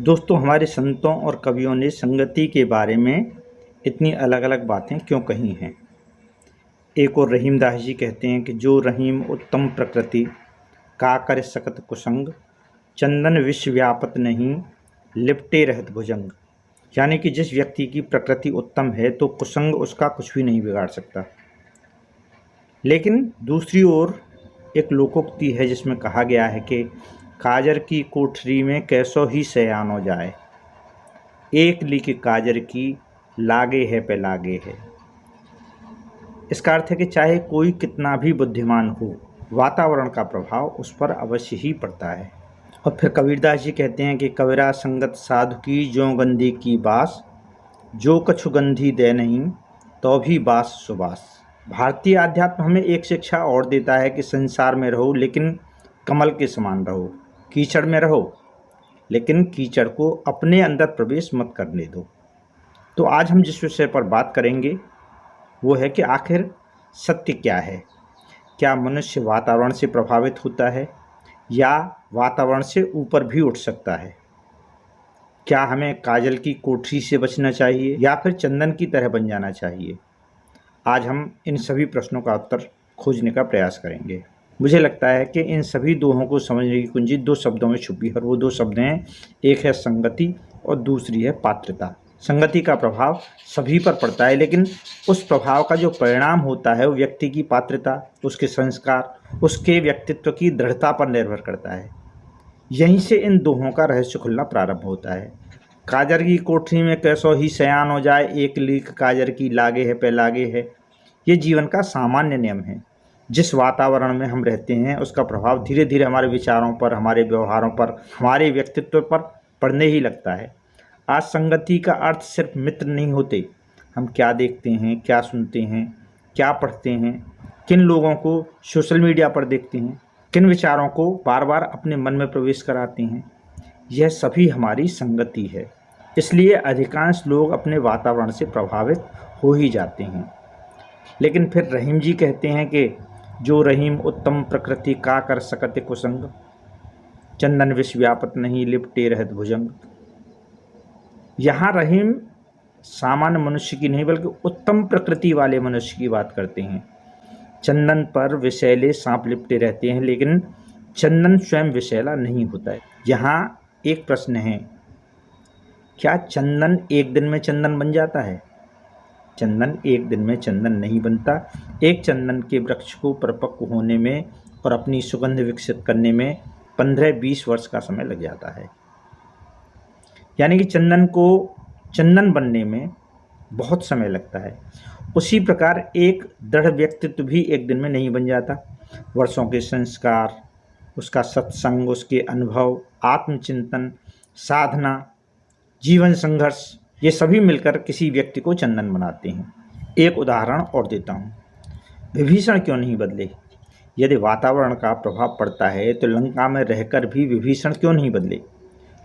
दोस्तों, हमारे संतों और कवियों ने संगति के बारे में इतनी अलग अलग बातें क्यों कही हैं। एक और रहीमदास जी कहते हैं कि जो रहीम उत्तम प्रकृति का कर सकत कुसंग, चंदन विश्व व्यापत नहीं लिपटे रहत भुजंग। यानी कि जिस व्यक्ति की प्रकृति उत्तम है तो कुसंग उसका कुछ भी नहीं बिगाड़ सकता। लेकिन दूसरी ओर एक लोकोक्ति है जिसमें कहा गया है कि काजर की कोठरी में कैसो ही सयान हो जाए, एक लीक काजर की लागे है पे लागे है। इसका अर्थ है कि चाहे कोई कितना भी बुद्धिमान हो, वातावरण का प्रभाव उस पर अवश्य ही पड़ता है। और फिर कबीरदास जी कहते हैं कि कविरा संगत साधु की जो गंधी की बास, जो कछु गंधी दे नहीं तो भी बास सुबास। भारतीय अध्यात्म हमें एक शिक्षा और देता है कि संसार में रहो लेकिन कमल के समान रहो, कीचड़ में रहो लेकिन कीचड़ को अपने अंदर प्रवेश मत करने दो। तो आज हम जिस विषय पर बात करेंगे वो है कि आखिर सत्य क्या है। क्या मनुष्य वातावरण से प्रभावित होता है या वातावरण से ऊपर भी उठ सकता है? क्या हमें काजल की कोठरी से बचना चाहिए या फिर चंदन की तरह बन जाना चाहिए? आज हम इन सभी प्रश्नों का उत्तर खोजने का प्रयास करेंगे। मुझे लगता है कि इन सभी दोहों को समझने की कुंजी दो शब्दों में छुपी है और वो दो शब्द हैं, एक है संगति और दूसरी है पात्रता। संगति का प्रभाव सभी पर पड़ता है, लेकिन उस प्रभाव का जो परिणाम होता है वो व्यक्ति की पात्रता, उसके संस्कार, उसके व्यक्तित्व की दृढ़ता पर निर्भर करता है। यहीं से इन दोहों का रहस्य खुलना प्रारंभ होता है। काजर की कोठरी में कैसो ही सयान हो जाए, एक लीक काजर की लागे है पे लागे है। ये जीवन का सामान्य नियम है। जिस वातावरण में हम रहते हैं उसका प्रभाव धीरे धीरे हमारे विचारों पर, हमारे व्यवहारों पर, हमारे व्यक्तित्व पर पड़ने ही लगता है। आज संगति का अर्थ सिर्फ मित्र नहीं होते। हम क्या देखते हैं, क्या सुनते हैं, क्या पढ़ते हैं, किन लोगों को सोशल मीडिया पर देखते हैं, किन विचारों को बार बार अपने मन में प्रवेश कराते हैं, यह सभी हमारी संगति है। इसलिए अधिकांश लोग अपने वातावरण से प्रभावित हो ही जाते हैं। लेकिन फिर रहीम जी कहते हैं कि जो रहीम उत्तम प्रकृति का कर सकत कुसंग, चंदन विश्व व्यापत नहीं लिपटे रहत भुजंग। यहाँ रहीम सामान्य मनुष्य की नहीं बल्कि उत्तम प्रकृति वाले मनुष्य की बात करते हैं। चंदन पर विषैले सांप लिपटे रहते हैं लेकिन चंदन स्वयं विषैला नहीं होता है। यहाँ एक प्रश्न है, क्या चंदन एक दिन में चंदन बन जाता है? चंदन एक दिन में चंदन नहीं बनता। एक चंदन के वृक्ष को परिपक्व होने में और अपनी सुगंध विकसित करने में 15-20 वर्ष का समय लग जाता है। यानी कि चंदन को चंदन बनने में बहुत समय लगता है। उसी प्रकार एक दृढ़ व्यक्तित्व भी एक दिन में नहीं बन जाता। वर्षों के संस्कार, उसका सत्संग, उसके अनुभव, आत्मचिंतन, साधना, जीवन संघर्ष, ये सभी मिलकर किसी व्यक्ति को चंदन बनाते हैं। एक उदाहरण और देता हूँ। विभीषण क्यों नहीं बदले? यदि वातावरण का प्रभाव पड़ता है तो लंका में रहकर भी विभीषण क्यों नहीं बदले?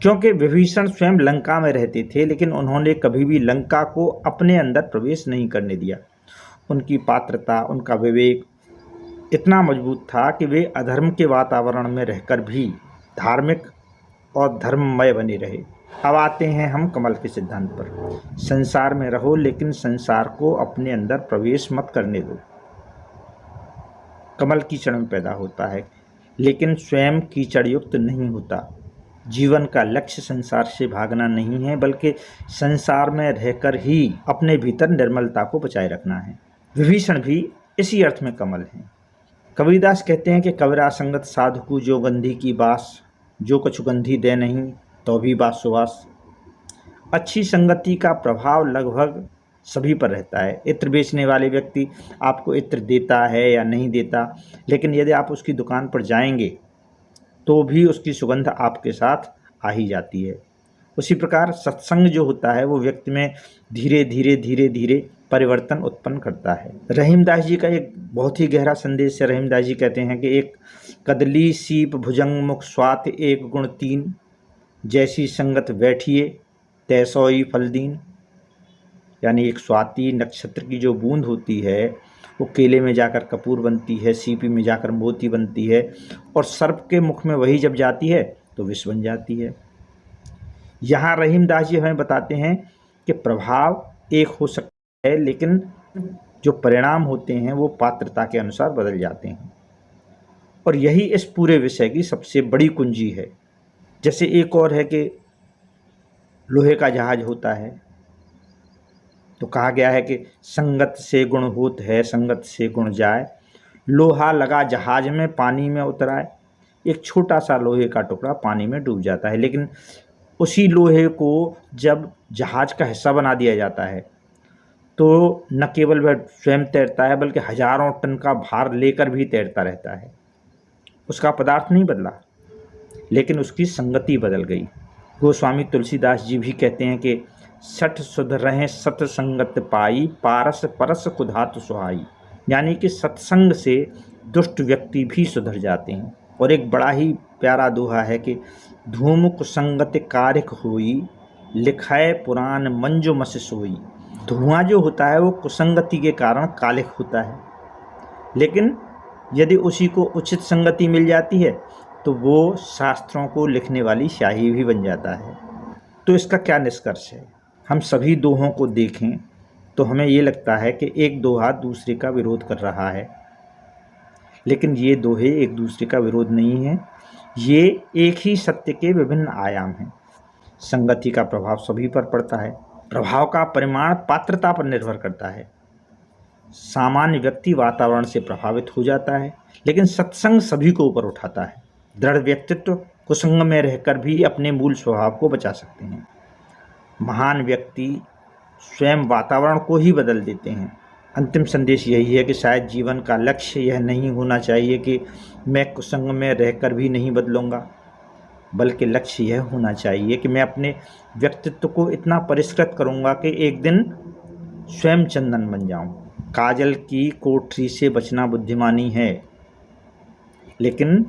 क्योंकि विभीषण स्वयं लंका में रहते थे लेकिन उन्होंने कभी भी लंका को अपने अंदर प्रवेश नहीं करने दिया। उनकी पात्रता, उनका विवेक इतना मजबूत था कि वे अधर्म के वातावरण में रहकर भी धार्मिक और धर्ममय बने रहे। अब आते हैं हम कमल के सिद्धांत पर। संसार में रहो लेकिन संसार को अपने अंदर प्रवेश मत करने दो। कमल कीचड़ में पैदा होता है लेकिन स्वयं कीचड़ युक्त नहीं होता। जीवन का लक्ष्य संसार से भागना नहीं है बल्कि संसार में रहकर ही अपने भीतर निर्मलता को बचाए रखना है। विभीषण भी इसी अर्थ में कमल है। कबीरदास कहते हैं कि कविरा संगत साधु को जो गंधी की बास, जो कछु गंधी दे नहीं तो भी बास सुबास। अच्छी संगति का प्रभाव लगभग सभी पर रहता है। इत्र बेचने वाले व्यक्ति आपको इत्र देता है या नहीं देता, लेकिन यदि आप उसकी दुकान पर जाएंगे तो भी उसकी सुगंध आपके साथ आ ही जाती है। उसी प्रकार सत्संग जो होता है वो व्यक्ति में धीरे धीरे परिवर्तन उत्पन्न करता है। रहीमदास जी का एक बहुत ही गहरा संदेश है। रहीमदास जी कहते हैं कि एक कदली सीप भुजंग मुख स्वात एक गुण तीन, जैसी संगत बैठिए तैसोई फलदीन। यानी एक स्वाति नक्षत्र की जो बूंद होती है वो केले में जाकर कपूर बनती है, सीपी में जाकर मोती बनती है और सर्प के मुख में वही जब जाती है तो विष बन जाती है। यहाँ रहीमदास जी हमें बताते हैं कि प्रभाव एक हो सकता है, लेकिन जो परिणाम होते हैं वो पात्रता के अनुसार बदल जाते हैं, और यही इस पूरे विषय की सबसे बड़ी कुंजी है। जैसे एक और है कि लोहे का जहाज होता है, तो कहा गया है कि संगत से गुण होत है, संगत से गुण जाए, लोहा लगा जहाज में पानी में उतराए। एक छोटा सा लोहे का टुकड़ा पानी में डूब जाता है, लेकिन उसी लोहे को जब जहाज का हिस्सा बना दिया जाता है तो न केवल वह स्वयं तैरता है बल्कि हजारों टन का भार लेकर भी तैरता रहता है। उसका पदार्थ नहीं बदला, लेकिन उसकी संगति बदल गई। गोस्वामी तुलसीदास जी भी कहते हैं कि सठ सुध रहें सत्संगत पाई, पारस परस कुधातु सुहाई। यानी कि सत्संग से दुष्ट व्यक्ति भी सुधर जाते हैं। और एक बड़ा ही प्यारा दोहा है कि धूम कुसंगत कारिक होई, लिखाए पुराण मंजु मस सोई। धुआं जो होता है वो कुसंगति के कारण कालिक होता है, लेकिन यदि उसी को उचित संगति मिल जाती है तो वो शास्त्रों को लिखने वाली शाही भी बन जाता है। तो इसका क्या निष्कर्ष है? हम सभी दोहों को देखें तो हमें ये लगता है कि एक दोहा दूसरे का विरोध कर रहा है, लेकिन ये दोहे एक दूसरे का विरोध नहीं है, ये एक ही सत्य के विभिन्न आयाम हैं। संगति का प्रभाव सभी पर पड़ता है। प्रभाव का परिमाण पात्रता पर निर्भर करता है। सामान्य व्यक्ति वातावरण से प्रभावित हो जाता है, लेकिन सत्संग सभी को ऊपर उठाता है। दृढ़ व्यक्तित्व कुसंग में रहकर भी अपने मूल स्वभाव को बचा सकते हैं। महान व्यक्ति स्वयं वातावरण को ही बदल देते हैं। अंतिम संदेश यही है कि शायद जीवन का लक्ष्य यह नहीं होना चाहिए कि मैं कुसंग में रहकर भी नहीं बदलूंगा, बल्कि लक्ष्य यह होना चाहिए कि मैं अपने व्यक्तित्व को इतना परिष्कृत करूंगा कि एक दिन स्वयं चंदन बन जाऊं। काजल की कोठरी से बचना बुद्धिमानी है, लेकिन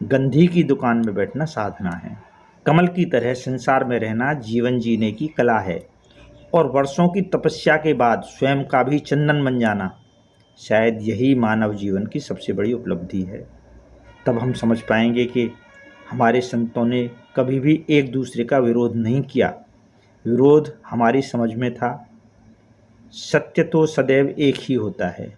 गंधी की दुकान में बैठना साधना है। कमल की तरह संसार में रहना जीवन जीने की कला है, और वर्षों की तपस्या के बाद स्वयं का भी चंदन बन जाना शायद यही मानव जीवन की सबसे बड़ी उपलब्धि है। तब हम समझ पाएंगे कि हमारे संतों ने कभी भी एक दूसरे का विरोध नहीं किया। विरोध हमारी समझ में था। सत्य तो सदैव एक ही होता है।